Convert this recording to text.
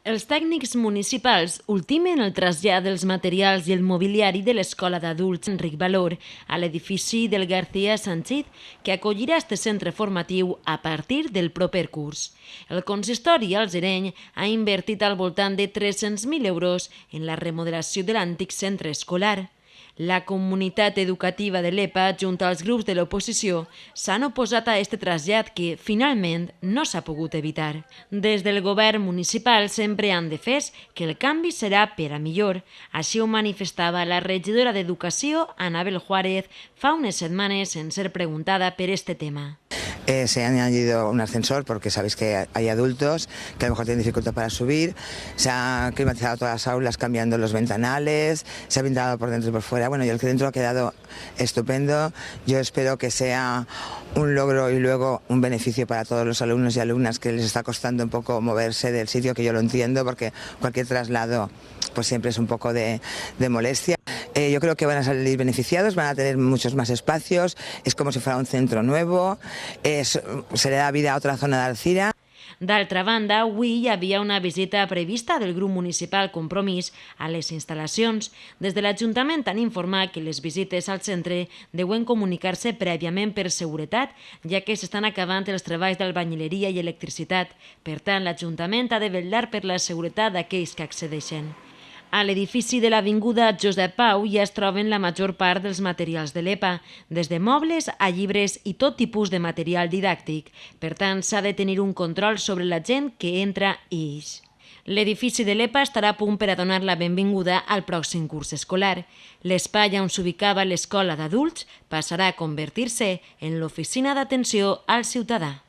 Els tècnics municipals ultimen el trasllat dels materials i el mobiliari de l'Escola d'Adults Enric Valor a l'edifici del García Sanchit, que acollirà este centre formatiu a partir del proper curs. El consistori algereny ha invertit al voltant de 300.000 euros en la remodelació de l'antic centre escolar. La comunitat educativa de l'EPA, junt als grups de l'oposició, s'han oposat a aquest trasllat que, finalment, no s'ha pogut evitar. Des del govern municipal sempre han defès que el canvi serà per a millor. Així ho manifestava la regidora d'Educació, Anabel Juárez, fa unes setmanes en ser preguntada per este tema. Se ha añadido un ascensor porque sabéis que hay adultos que a lo mejor tienen dificultad para subir, se ha climatizado todas las aulas cambiando los ventanales, se ha pintado por dentro y por fuera, bueno, y el que dentro ha quedado estupendo. Yo espero que sea un logro y luego un beneficio para todos los alumnos y alumnas que les está costando un poco moverse del sitio, que yo lo entiendo porque cualquier traslado pues siempre es un poco de molestia. Yo creo que van a salir beneficiados, van a tener muchos más espacios, es como si fuera un centro nuevo, se le da vida a otra zona de Alzira. D'altra banda, avui hi havia una visita prevista del grup municipal Compromís a les instal·lacions. Des de l'Ajuntament han informat que les visites al centre deuen comunicar-se prèviament per seguretat, ja que s'estan acabant els treballs d'albanyileria i electricitat. Per tant, l'Ajuntament ha de vetllar per la seguretat d'aquells que accedeixen. A l'edifici de l'Avinguda Josep Pau ja es troben la major part dels materials de l'EPA, des de mobles a llibres i tot tipus de material didàctic. Per tant, s'ha de tenir un control sobre la gent que entra i ix. L'edifici de l'EPA estarà a punt per a donar la benvinguda al pròxim curs escolar. L'espai on s'ubicava l'escola d'adults passarà a convertir-se en l'oficina d'atenció al ciutadà.